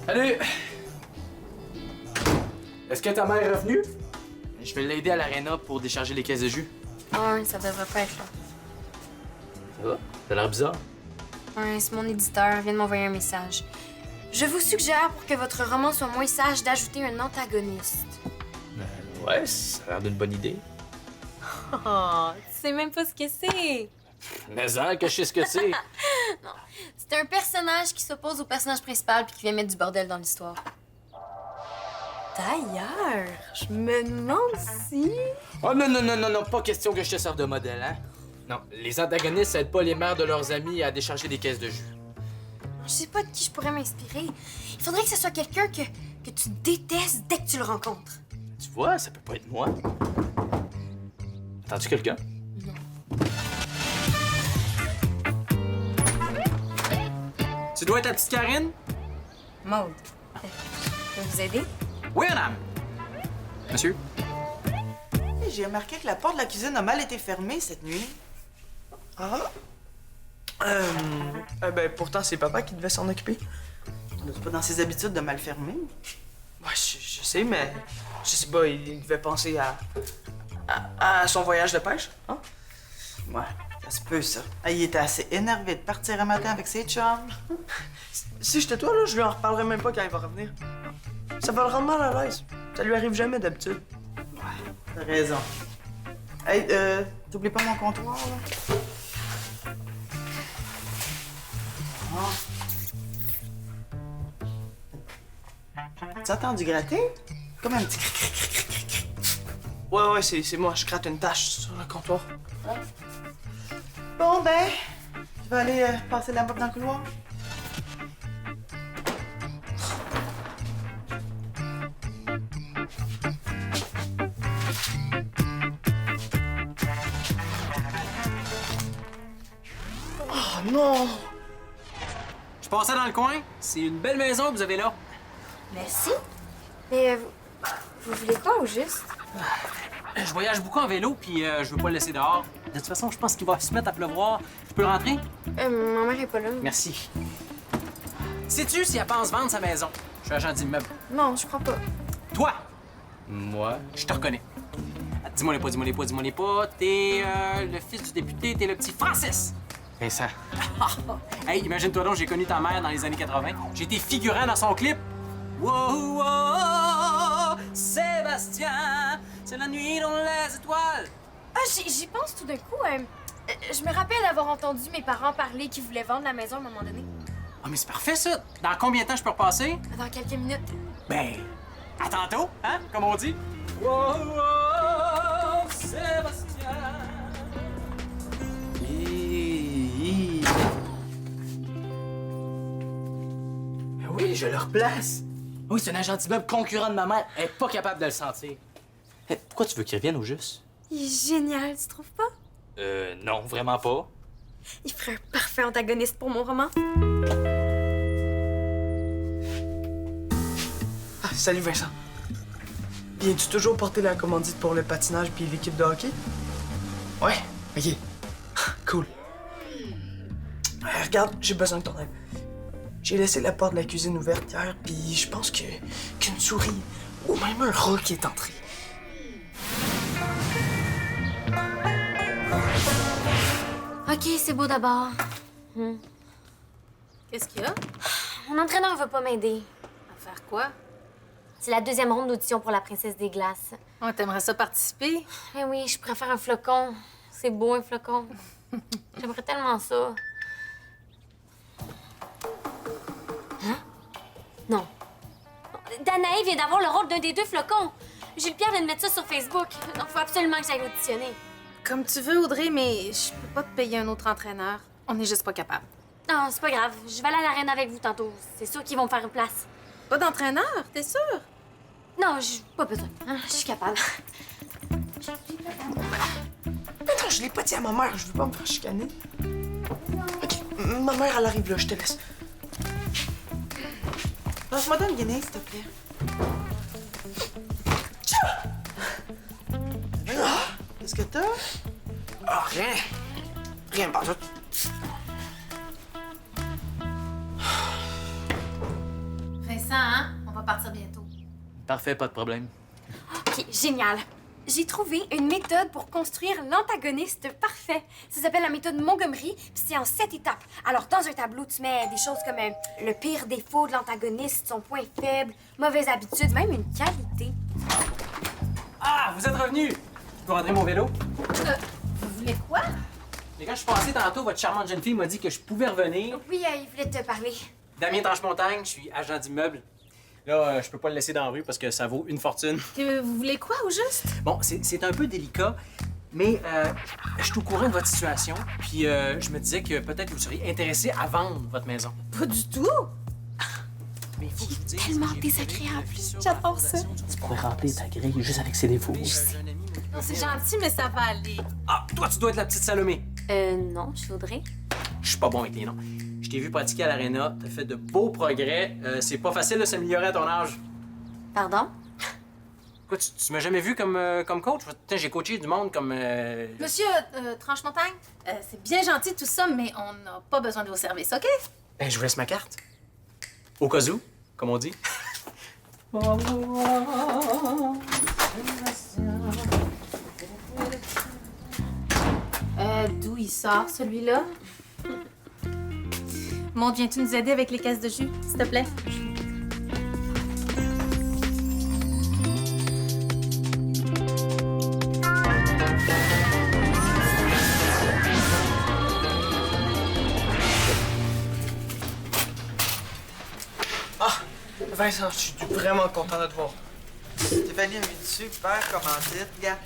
Salut! Est-ce que ta mère est revenue? Je vais l'aider à l'aréna pour décharger les caisses de jus. Ouais, ça devrait pas être là. Ça va? T'as l'air bizarre. Ouais, c'est mon éditeur, vient de m'envoyer un message. Je vous suggère, pour que votre roman soit moins sage, d'ajouter un antagoniste. Ouais, ça a l'air d'une bonne idée. Oh, tu sais même pas ce que c'est. Mais hein, que je sais ce que c'est. C'est un personnage qui s'oppose au personnage principal puis qui vient mettre du bordel dans l'histoire. D'ailleurs, je me demande si... Oh non, pas question que je te serve de modèle, hein? Non, les antagonistes aident pas les mères de leurs amis à décharger des caisses de jus. Je sais pas de qui je pourrais m'inspirer. Il faudrait que ce soit quelqu'un que tu détestes dès que tu le rencontres. Tu vois, ça peut pas être moi. Attends-tu quelqu'un? Non. Tu dois être la petite Karine? Maude. Je peux vous aider? Oui, madame. Monsieur? J'ai remarqué que la porte de la cuisine a mal été fermée cette nuit. Ah? Ben, pourtant, c'est papa qui devait s'en occuper. C'est pas dans ses habitudes de mal fermer. Ouais, je sais, mais je sais pas, il devait penser à son voyage de pêche, hein? Ouais, ça se peut, ça. Ah, il était assez énervé de partir un matin avec ses chums. Si j'étais toi, là, je lui en reparlerais même pas quand il va revenir. Ça va le rendre mal à l'aise. Ça lui arrive jamais d'habitude. Ouais, t'as raison. Hey, t'oublies pas mon comptoir, là? Tu entends du gratter? Comme un petit cric. Ouais, c'est moi, je gratte une tache sur le comptoir. Bon, ben, je vais aller passer la mop dans le couloir. Oh non! Je passais dans le coin. C'est une belle maison que vous avez là. Merci. Mais vous voulez quoi au juste? Je voyage beaucoup en vélo, puis je veux pas le laisser dehors. De toute façon, je pense qu'il va se mettre à pleuvoir. Je peux rentrer? Ma mère est pas là. Merci. Sais-tu si elle pense vendre sa maison? Je suis agent d'immeuble. Non, je crois pas. Toi, Moi? je te reconnais. Dis-moi les pas. T'es le fils du député, t'es le petit Francis. Vincent. Hey, imagine-toi donc, j'ai connu ta mère dans les années 80. J'ai été figurant dans son clip. Wow, wow, Sébastien, c'est la nuit dans les étoiles. Ah, j'y pense tout d'un coup. Je me rappelle avoir entendu mes parents parler qu'ils voulaient vendre la maison à un moment donné. Ah, mais c'est parfait, ça. Dans combien de temps je peux repasser? Dans quelques minutes. Ben, à tantôt, hein, comme on dit. Wow, wow, Sébastien. Ben oui, je le replace. Oui, c'est un agent d'immeuble concurrent de ma mère. Elle est pas capable de le sentir. Hey, pourquoi tu veux qu'il revienne au juste? Il est génial, tu trouves pas? Non, vraiment pas. Il ferait un parfait antagoniste pour mon roman. Ah, salut Vincent. Viens-tu toujours porter la commandite pour le patinage puis l'équipe de hockey? Ouais, ok. Cool. Regarde, j'ai besoin de ton aide. J'ai laissé la porte de la cuisine ouverte hier, puis je pense qu'une souris ou même un rat qui est entré. OK, c'est beau d'abord. Qu'est-ce qu'il y a? Mon entraîneur veut pas m'aider. À faire quoi? C'est la deuxième ronde d'audition pour la Princesse des Glaces. Oh, t'aimerais ça participer? Eh oui, je préfère un flocon. C'est beau, un flocon. J'aimerais tellement ça. Hein? Non. Danae vient d'avoir le rôle d'un des deux flocons. Jules Pierre vient de mettre ça sur Facebook. Donc, faut absolument que j'aille auditionner. Comme tu veux, Audrey, mais je peux pas te payer un autre entraîneur. On n'est juste pas capable. Non, c'est pas grave. Je vais aller à l'arène avec vous tantôt. C'est sûr qu'ils vont me faire une place. Pas d'entraîneur, t'es sûr? Non, j'ai pas besoin. Hein, je suis capable. Mais non, je l'ai pas dit à ma mère, je veux pas me faire chicaner. Ok, ma mère, elle arrive là, je te laisse. Lance-moi donc une guinée, s'il te plaît. Qu'est-ce que t'as? Ah, rien. Rien, pas tout. Vincent, partir bientôt. Parfait, pas de problème. OK, génial. J'ai trouvé une méthode pour construire l'antagoniste parfait. Ça s'appelle la méthode Montgomery, puis c'est en 7 étapes. Alors, dans un tableau, tu mets des choses comme le pire défaut de l'antagoniste, son point faible, mauvaise habitude, même une qualité. Ah, vous êtes revenus! Vous rendrez mon vélo? Vous voulez quoi? Mais quand je suis passé tantôt, votre charmante jeune fille m'a dit que je pouvais revenir. Oui, il voulait te parler. Damien Tranche-Montagne, je suis agent d'immeuble. Là, je peux pas le laisser dans la rue parce que ça vaut une fortune. Vous voulez quoi, au juste? Bon, c'est un peu délicat, mais je suis au courant de votre situation, puis je me disais que peut-être vous seriez intéressé à vendre votre maison. Pas du tout! Mais il faut que je vous dise, tellement j'ai désagréable. vérifié sur J'adore la ça. fondation. Tu pourrais remplir ta grille juste avec ses défauts. Non, c'est gentil, mais ça va aller. Ah, toi, tu dois être la petite Salomé. Non, je voudrais. Je suis pas bon avec les noms. Je t'ai vu pratiquer à l'aréna, t'as fait de beaux progrès. C'est pas facile de s'améliorer à ton âge. Pardon? Quoi, tu m'as jamais vu comme coach? Putain, j'ai coaché du monde comme... Monsieur Tranche-Montagne, c'est bien gentil tout ça, mais on n'a pas besoin de vos services, OK? Ben, je vous laisse ma carte. Au cas où, comme on dit. D'où il sort, celui-là? Maud, viens-tu nous aider avec les caisses de jus, s'il te plaît? Vincent, je suis vraiment content de te voir. Stéphanie a mis une super commandite, gars.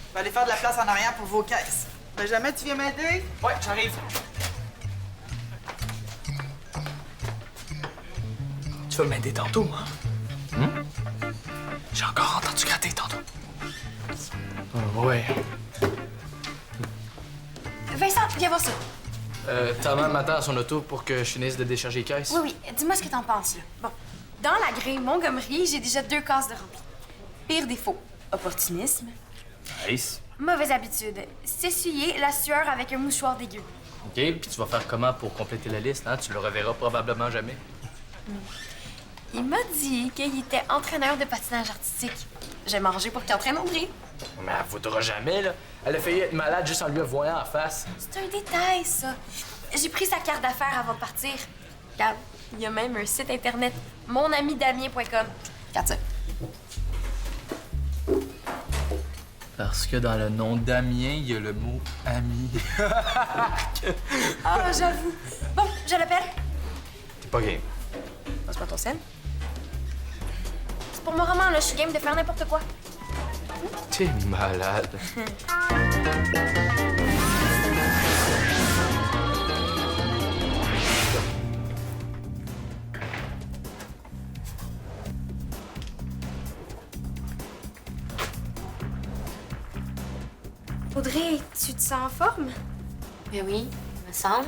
Je vais aller faire de la place en arrière pour vos caisses. Benjamin, tu viens m'aider? Ouais, j'arrive. Tu vas m'aider tantôt, hein? J'ai encore entendu gratter tantôt. Ouais. Vincent, viens voir ça. Thomas m'attend à son auto pour que je finisse de décharger les caisses. Oui, dis-moi ce que t'en penses, là. Bon, dans la grille Montgomery, j'ai déjà 2 cases de rempli. Pire défaut, opportunisme. Nice. Mauvaise habitude, s'essuyer la sueur avec un mouchoir dégueu. OK, puis tu vas faire comment pour compléter la liste, hein? Tu le reverras probablement jamais. Il m'a dit qu'il était entraîneur de patinage artistique. J'ai mangé pour qu'il entraîne Audrey. Mais elle voudra jamais, là. Elle a failli être malade juste en lui voyant en face. C'est un détail, ça. J'ai pris sa carte d'affaires avant de partir. Regarde, il y a même un site internet, monamidamien.com. Regarde ça. Parce que dans le nom Damien, il y a le mot ami. Ah, j'avoue. Bon, je l'appelle. T'es pas game. Passe-moi ton sel. C'est pour mon roman, là. Je suis game de faire n'importe quoi. T'es malade. Audrey, tu te sens en forme? Ben oui, il me semble.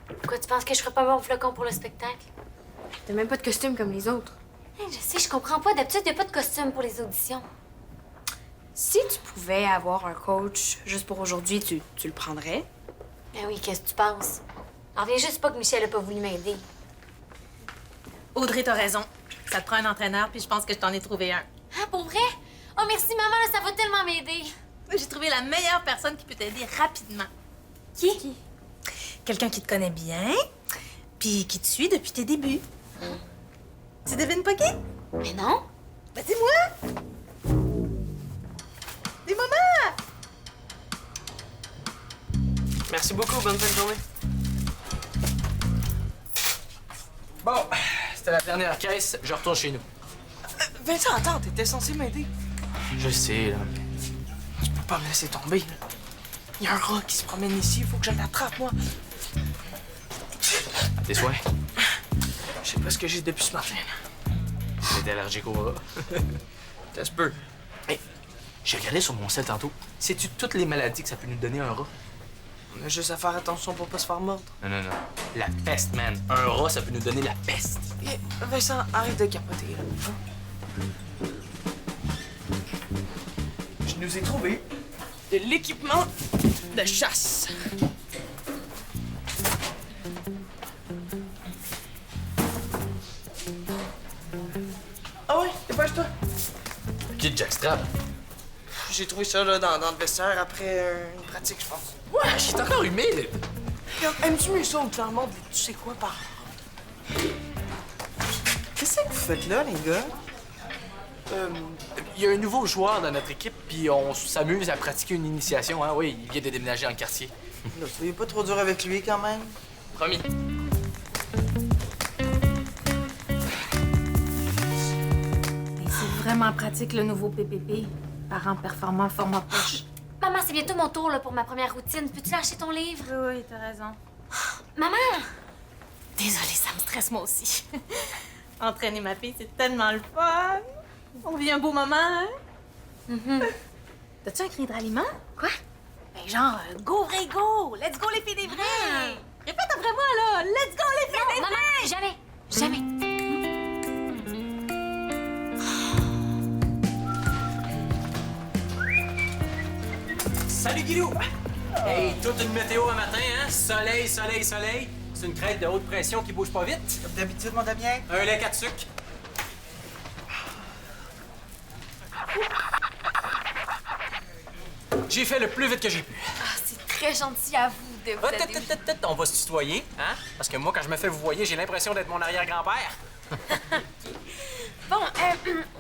Pourquoi tu penses que je ferais pas mon flocon pour le spectacle? T'as même pas de costume comme les autres. Je sais, je comprends pas. D'habitude, y a pas de costume pour les auditions. Si tu pouvais avoir un coach juste pour aujourd'hui, tu le prendrais? Ben oui, qu'est-ce que tu penses? En reviens juste pas que Michel a pas voulu m'aider. Audrey, t'as raison. Ça te prend un entraîneur, puis je pense que je t'en ai trouvé un. Ah, pour vrai? Oh, merci, maman, là, ça va tellement m'aider. J'ai trouvé la meilleure personne qui peut t'aider rapidement. Qui? Quelqu'un qui te connaît bien, puis qui te suit depuis tes débuts. Tu devines pas qui? Mais non. Ben, c'est moi! C'est maman! Merci beaucoup, bonne fin de journée. Bon, c'était la dernière caisse. Je retourne chez nous. Vincent, attends, t'étais censé m'aider. Je sais, là. Tu peux pas me laisser tomber, là. Il y a un rat qui se promène ici, il faut que je l'attrape, moi. À tes soins. Je sais pas ce que j'ai depuis ce matin, là. T'es allergique au rat. Ça se peut. Hey, j'ai regardé sur mon sel tantôt. Sais-tu toutes les maladies que ça peut nous donner un rat? On a juste à faire attention pour pas se faire mordre. Non, non, non. La peste, man. Un rat, ça peut nous donner la peste. Eh, Vincent, arrête de capoter, là. Je nous ai trouvé de l'équipement de chasse. dépêche-toi. Qui Jackstrap? J'ai trouvé ça là dans le vestiaire après une pratique, je pense. Ouais, je suis encore humide. Regarde, aimes-tu mieux ça ou clairement tu sais quoi par Qu'est-ce que vous faites là, les gars? Il y a un nouveau joueur dans notre équipe, puis on s'amuse à pratiquer une initiation, hein? Oui, il vient de déménager en quartier. Là, soyez pas trop dur avec lui quand même. Promis. C'est vraiment pratique le nouveau PPP. Parents performants format poche. Maman, c'est bientôt mon tour là, pour ma première routine. Peux-tu lâcher ton livre? Oui, t'as raison. Maman! Désolée, ça me stresse moi aussi. Entraîner ma fille, c'est tellement le fun. On vit un beau moment, hein? T'as-tu un cri de ralliement? Quoi? Ben genre, go vrai go! Let's go les filles des vrais! Répète après moi, là! Let's go les filles des Maman, vrais! jamais! Jamais! Salut, Guilou! Hey, toute une météo un matin, hein? Soleil, soleil, soleil. C'est une crête de haute pression qui bouge pas vite. Comme d'habitude, mon Damien. Un lait 4 sucres. J'ai fait le plus vite que j'ai pu. Ah, c'est très gentil à vous de vous aider. On va se tutoyer, hein? Parce que moi, quand je me fais vous voyez, j'ai l'impression d'être mon arrière-grand-père. Bon,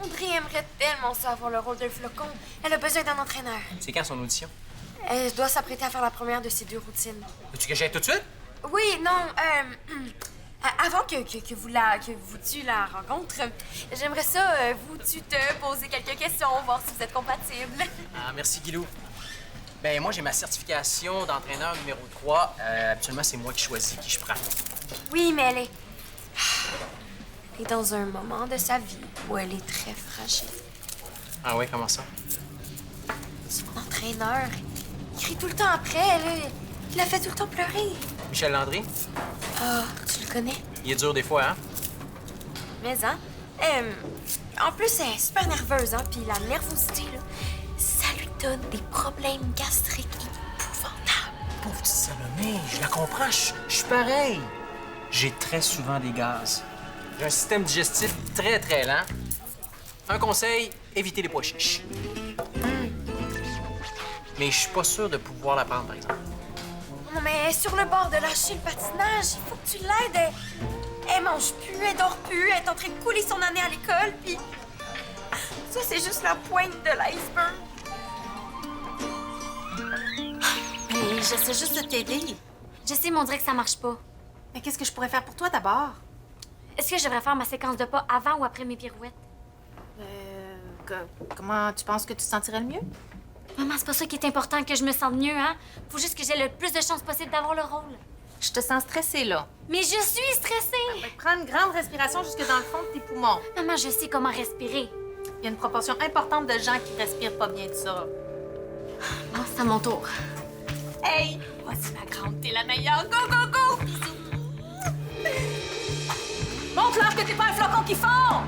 Audrey aimerait tellement ça avoir le rôle d'un flocon. Elle a besoin d'un entraîneur. C'est quand son audition? Elle doit s'apprêter à faire la première de ses 2 routines. Veux-tu que j'aille tout de suite? Oui, non, avant que vous tuiez la rencontre, j'aimerais ça, vous te poser quelques questions, voir si vous êtes compatibles. Ah, merci, Guilou. Ben, moi, j'ai ma certification d'entraîneur numéro 3. Habituellement, c'est moi qui choisis qui je prends. Oui, mais elle est dans un moment de sa vie où elle est très fragile. Ah ouais, comment ça? Son entraîneur, il crie tout le temps après elle. Il la fait tout le temps pleurer. Michel Landry? Ah, tu le connais? Il est dur des fois, hein? Mais, hein? En plus, elle est super nerveuse, hein? Puis la nervosité, là, ça lui donne des problèmes gastriques épouvantables. Pauvre petite Salomé, je la comprends, je suis pareil. J'ai très souvent des gaz. J'ai un système digestif très, très lent. Un conseil, évitez les pois chiches. Mais je suis pas sûr de pouvoir la prendre, par exemple. Non, mais elle est sur le bord de lâcher le patinage. Il faut que tu l'aides. Elle mange plus, elle dort plus, elle est en train de couler son année à l'école, puis... Ça, c'est juste la pointe de l'iceberg. Mais j'essaie juste de t'aider. Je sais, mais on dirait que ça marche pas. Mais qu'est-ce que je pourrais faire pour toi d'abord? Est-ce que je devrais faire ma séquence de pas avant ou après mes pirouettes? Comment tu penses que tu te sentirais le mieux? Maman, c'est pas ça qui est important, que je me sente mieux, hein? Faut juste que j'ai le plus de chances possible d'avoir le rôle. Je te sens stressée, là. Mais je suis stressée! Prends une grande respiration jusque dans le fond de tes poumons. Maman, je sais comment respirer. Il y a une proportion importante de gens qui respirent pas bien de ça. Bon, c'est à mon tour. Hey! Voici ma grande, t'es la meilleure. Go, go, go! Bisous! Montre-leur que t'es pas un flocon qui fond!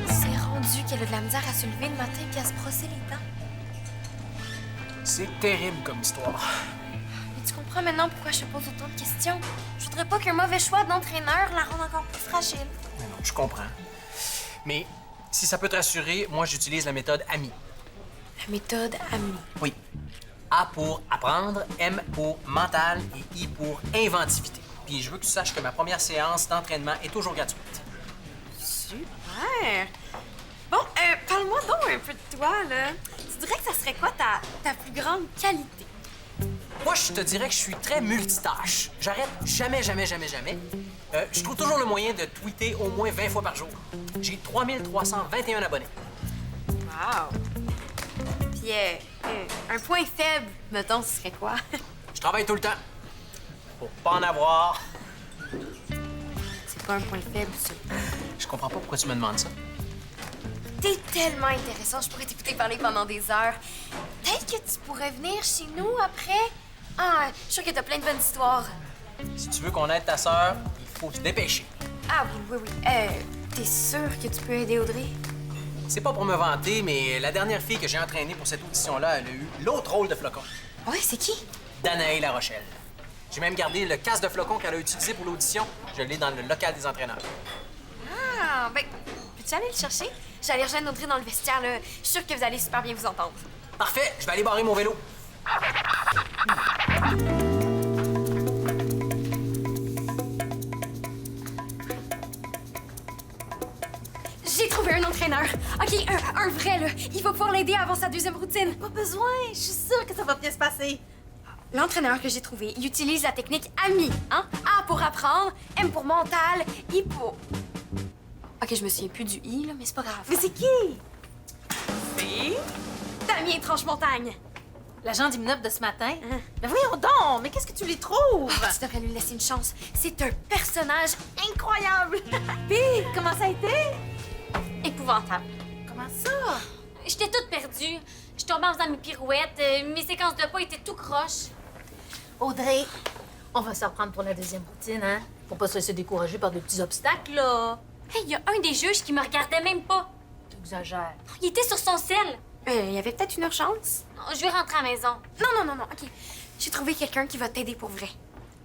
C'est rendu qu'elle a de la misère à se lever le matin et à se brosser les dents. C'est terrible comme histoire. Mais tu comprends maintenant pourquoi je te pose autant de questions? Je voudrais pas qu'un mauvais choix d'entraîneur la rende encore plus fragile. Non, je comprends. Mais si ça peut te rassurer, moi, j'utilise la méthode AMI. La méthode AMI. Oui. A pour apprendre, M pour mental et I pour inventivité. Puis je veux que tu saches que ma première séance d'entraînement est toujours gratuite. Super! Bon, parle-moi donc un peu de toi, là. Tu dirais que ça serait quoi ta plus grande qualité? Moi, je te dirais que je suis très multitâche. J'arrête jamais, jamais, jamais, jamais. Je trouve toujours le moyen de tweeter au moins 20 fois par jour. J'ai 3321 abonnés. Wow! Puis, un point faible, mettons, ce serait quoi? Je travaille tout le temps. Pour pas en avoir. C'est pas un point faible, ça. Je comprends pas pourquoi tu me demandes ça. T'es tellement intéressant, je pourrais t'écouter parler pendant des heures. Peut-être que tu pourrais venir chez nous après? Ah, je suis sûre que t'as plein de bonnes histoires. Si tu veux qu'on aide ta sœur, il faut se dépêcher. Ah oui, oui, oui. T'es sûr que tu peux aider Audrey? C'est pas pour me vanter, mais la dernière fille que j'ai entraînée pour cette audition-là, elle a eu l'autre rôle de flocon. Oui, c'est qui? Danae La Rochelle. J'ai même gardé le casque de flocon qu'elle a utilisé pour l'audition. Je l'ai dans le local des entraîneurs. Ah, ben, peux-tu J'allais le chercher. J'allais rejoindre Audrey dans le vestiaire, là. Je suis sûre que vous allez super bien vous entendre. Parfait, je vais aller barrer mon vélo. J'ai trouvé un entraîneur. OK, un vrai, là. Il va pouvoir l'aider avant sa deuxième routine. Pas besoin, je suis sûre que ça va bien se passer. L'entraîneur que j'ai trouvé, il utilise la technique AMI, hein? A pour apprendre, M pour mental, I pour... OK, je me souviens plus du I, là, mais c'est pas grave. Mais c'est qui? C'est... Damien Tranche-Montagne. L'agent d'immeuble de ce matin? Mais voyons donc, mais qu'est-ce que tu lui trouves? Tu devrais lui laisser une chance. C'est un personnage incroyable. Puis, comment ça a été? Épouvantable. Comment ça? J'étais toute perdue. Je tombais en faisant mes pirouettes. Mes séquences de pas étaient tout croches. Audrey, on va se reprendre pour la deuxième routine, hein? Faut pas se laisser décourager par des petits obstacles, là. Hey, il y a un des juges qui me regardait même pas. T'exagères. Il était sur son sel. Il y avait peut-être une urgence. Non, je vais rentrer à la maison. Non, OK. J'ai trouvé quelqu'un qui va t'aider pour vrai.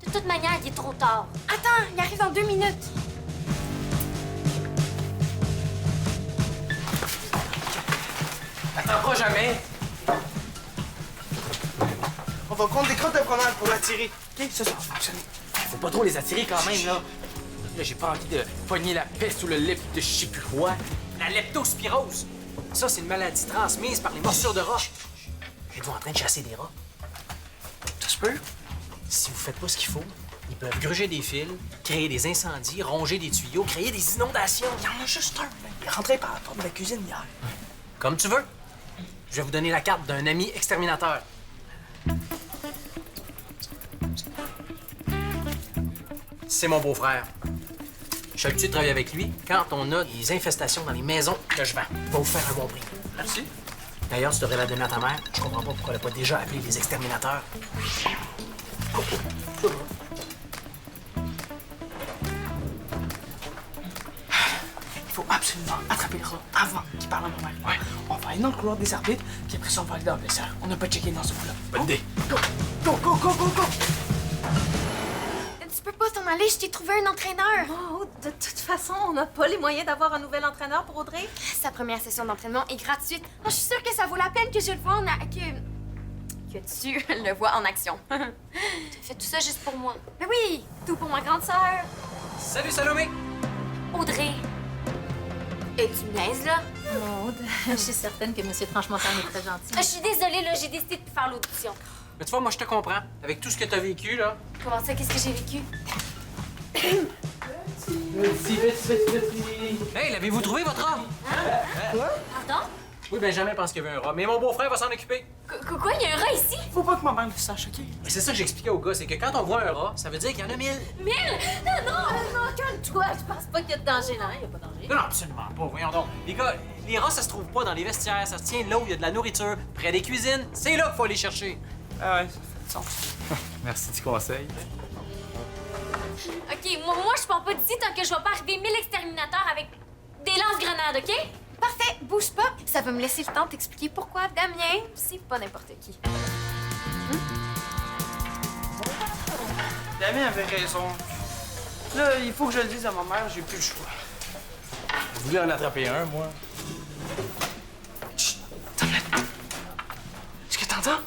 De toute manière, il est trop tard. Attends, il arrive dans 2 minutes. Attends pas jamais. On va prendre des crottes de fromage pour l'attirer. OK, ça va fonctionner. Faut pas trop les attirer quand même, là. Là, j'ai pas envie de pogner la peste ou le lait de je sais plus quoi. La leptospirose. Ça, c'est une maladie transmise par les morsures de rats. Êtes-vous en train de chasser des rats? Ça se peut? Si vous faites pas ce qu'il faut, ils peuvent gruger des fils, créer des incendies, ronger des tuyaux, créer des inondations. Il y en a juste un. Il est rentré par la porte de la cuisine hier. Comme tu veux. Je vais vous donner la carte d'un ami exterminateur. C'est mon beau-frère. Je suis habitué de travailler avec lui quand on a des infestations dans les maisons que je vends. Il va vous faire un bon prix. Merci. D'ailleurs, tu devrais la donner à ta mère. Je comprends pas pourquoi elle n'a pas déjà appelé les exterminateurs. Il faut absolument attraper le rat avant qu'il parle à ma mère. Ouais. On va aller dans le couloir des arbitres, puis après ça, on va aller dans le vestiaire. On n'a pas checké dans ce coup-là. Bonne idée. Go, go! Tu peux pas t'en aller, je t'ai trouvé un entraîneur. Oh, de toute façon, on n'a pas les moyens d'avoir un nouvel entraîneur pour Audrey. Sa première session d'entraînement est gratuite. Je suis sûre que ça vaut la peine que je le vois que tu le vois en action. Tu fais tout ça juste pour moi. Mais oui, tout pour ma grande sœur. Salut, Salomé! Audrey. Et tu me niaises, là? Maude, je suis certaine que M. Tranche-Montagne est très gentil. Je suis désolée, là, j'ai décidé de faire l'audition. Mais tu vois, moi, je te comprends. Avec tout ce que t'as vécu, là. Comment ça, qu'est-ce que j'ai vécu? Hey, l'avez-vous trouvé, votre rat? Pardon? Oui, Benjamin pense qu'il y avait un rat, mais mon beau-frère va s'en occuper. Quoi, il y a un rat ici? Faut pas que ma mère le sache, OK? Mais c'est ça que j'expliquais au gars, c'est que quand on voit un rat, ça veut dire qu'il y en a 1000. 1000? Non! Calme-toi, je pense pas qu'il y a de danger. Non, il n'y a pas de danger. Non, absolument pas, voyons donc. Les gars, les rats, ça se trouve pas dans les vestiaires, ça se tient là où il y a de la nourriture, près des cuisines. C'est là qu'il faut aller chercher. Ah ouais, ça fait du sens. Merci du conseil. OK, moi, je pars pas d'ici tant que je vois pas arriver 1000 exterminateurs avec des lance-grenades, OK? Parfait, bouge pas. Ça va me laisser le temps de t'expliquer pourquoi Damien, c'est pas n'importe qui. Damien avait raison. Là, il faut que je le dise à ma mère, j'ai plus le choix. Je voulais en attraper un, moi. Chut! Attends une minute. Est-ce que t'entends?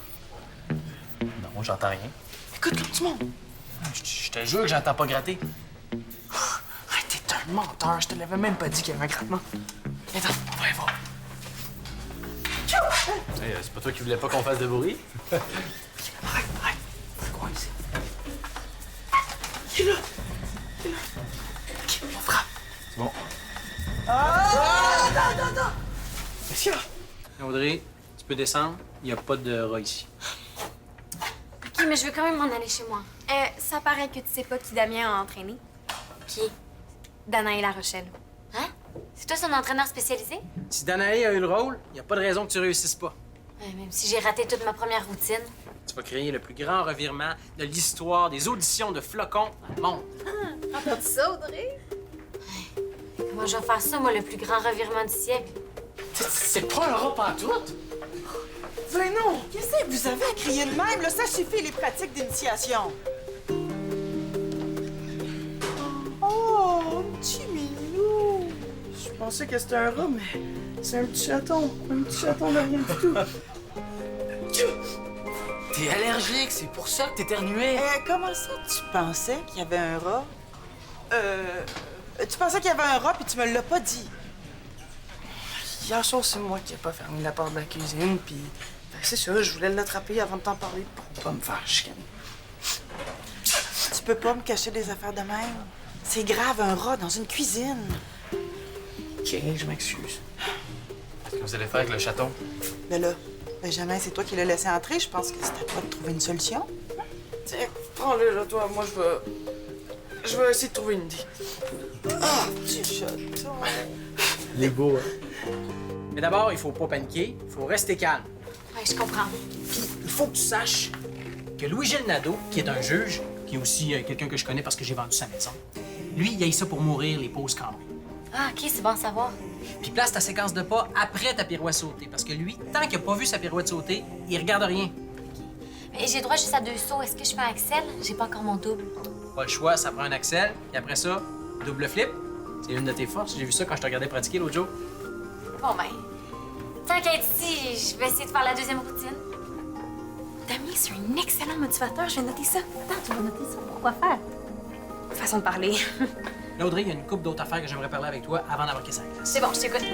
Non, j'entends rien. Écoute comme du monde. Je te jure que j'entends pas gratter. Arrête, t'es un menteur. Je te l'avais même pas dit qu'il y avait un grattement. Attends, on va y voir. Hey, c'est pas toi qui voulais pas qu'on fasse de bruit? Arrête. C'est quoi ici? Il est là. OK, on frappe. C'est bon. Attends. Qu'est-ce qu'il y a? Audrey, tu peux descendre, il n'y a pas de rat ici. OK, mais je veux quand même m'en aller chez moi. Ça paraît que tu sais pas qui Damien a entraîné. Qui? Danae La Rochelle. Hein? C'est toi son entraîneur spécialisé? Si Danae a eu le rôle, il n'y a pas de raison que tu réussisses pas. Même si j'ai raté toute ma première routine. Tu vas créer le plus grand revirement de l'histoire des auditions de flocons dans le monde. Entends-tu ça, Audrey? Comment je vais faire ça, moi, le plus grand revirement du siècle? C'est pas un rat pantoute! Ben non! Qu'est-ce que vous avez à crier de même? Là, ça suffit, les pratiques d'initiation. Oh, un petit minou! Je suis pensais que c'était un rat, mais c'est un petit chaton. Un petit chaton de rien du tout. T'es allergique, c'est pour ça que t'éternuais. Comment ça, tu pensais qu'il y avait un rat? Tu pensais qu'il y avait un rat, puis tu me l'as pas dit. Hier soir, c'est moi qui ai pas fermé la porte de la cuisine, puis... Fait que c'est ça, je voulais l'attraper avant de t'en parler pour pas me faire chicaner. Tu peux pas me cacher des affaires de même. C'est grave, un rat dans une cuisine. OK, je m'excuse. Qu'est-ce que vous allez faire avec le chaton? Mais là, Benjamin, c'est toi qui l'as laissé entrer. Je pense que c'est à toi de trouver une solution. Tiens, prends-le, là, toi. Moi, je vais essayer de trouver une idée. Ah, petit chaton. Il est beau, hein? Mais d'abord, il faut pas paniquer, il faut rester calme. Ouais, je comprends. Puis, il faut que tu saches que Louis-Gilles Nadeau, qui est un juge, qui est aussi quelqu'un que je connais parce que j'ai vendu sa maison, lui, il a eu ça pour mourir, les pauses cambrées. Ah, OK, c'est bon à savoir. Puis place ta séquence de pas après ta pirouette sautée, parce que lui, tant qu'il a pas vu sa pirouette sauter, il regarde rien. Mais j'ai droit juste à 2 sauts. Est-ce que je fais un Axel? J'ai pas encore mon double. Pas le choix, ça prend un Axel, puis après ça, double flip. C'est une de tes forces, j'ai vu ça quand je te regardais pratiquer l'autre jour. Bon, ben, tant qu'à être ici, je vais essayer de faire la deuxième routine. Damien, c'est un excellent motivateur. Je vais noter ça. Attends, tu vas noter ça. Pourquoi faire? Façon de parler. Là, Audrey, il y a une couple d'autres affaires que j'aimerais parler avec toi avant d'embarquer sa classe. C'est bon, je t'écoute.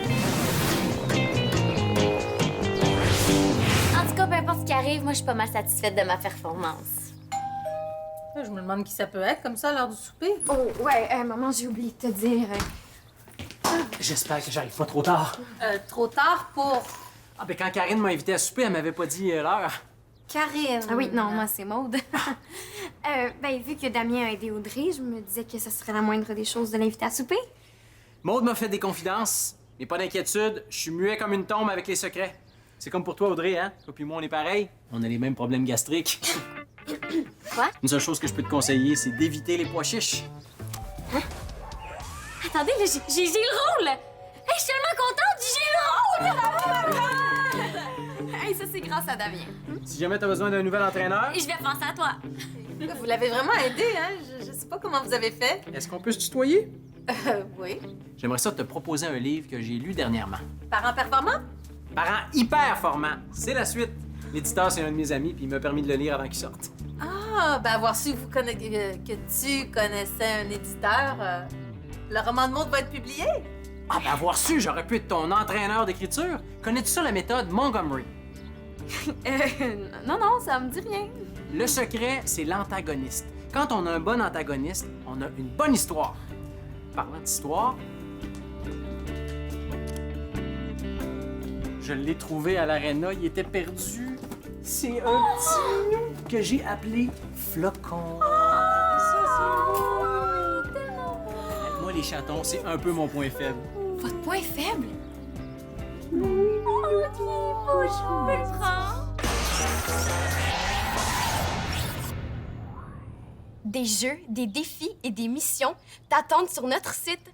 En tout cas, peu importe ce qui arrive, moi, je suis pas mal satisfaite de ma performance. Je me demande qui ça peut être, comme ça, à l'heure du souper. Oh, ouais, maman, j'ai oublié de te dire. J'espère que j'arrive pas trop tard. Trop tard pour Ah, ben quand Karine m'a invité à souper, elle m'avait pas dit l'heure. Karine. Ah oui, non, moi, c'est Maude. Ben, vu que Damien a aidé Audrey, je me disais que ce serait la moindre des choses de l'inviter à souper. Maude m'a fait des confidences, mais pas d'inquiétude, je suis muet comme une tombe avec les secrets. C'est comme pour toi, Audrey, hein? Toi puis moi, on est pareil. On a les mêmes problèmes gastriques. Quoi? Une seule chose que je peux te conseiller, c'est d'éviter les pois chiches. Attendez, là, j'ai le rôle! Hey, je suis tellement contente, j'ai le rôle! Hey, ça, c'est grâce à Damien. Si jamais t'as besoin d'un nouvel entraîneur, Et je vais penser à toi. Vous l'avez vraiment aidé, hein? Je sais pas comment vous avez fait. est-ce qu'on peut se tutoyer? Oui. J'aimerais ça te proposer un livre que j'ai lu dernièrement. Parents performants? Parents hyper formants. C'est la suite. L'éditeur, c'est un de mes amis, puis il m'a permis de le lire avant qu'il sorte. Ah, ben avoir su que tu connaissais un éditeur, le roman de Maude va être publié? Ah, ben avoir su, j'aurais pu être ton entraîneur d'écriture. Connais-tu ça, la méthode Montgomery? Non, ça me dit rien. Le secret, c'est l'antagoniste. Quand on a un bon antagoniste, on a une bonne histoire. Parlant d'histoire, je l'ai trouvé à l'aréna, il était perdu. C'est un petit minou que j'ai appelé Flocon. Moi, les chatons, c'est un peu mon point faible. Votre point faible? Des jeux, des défis et des missions t'attendent sur notre site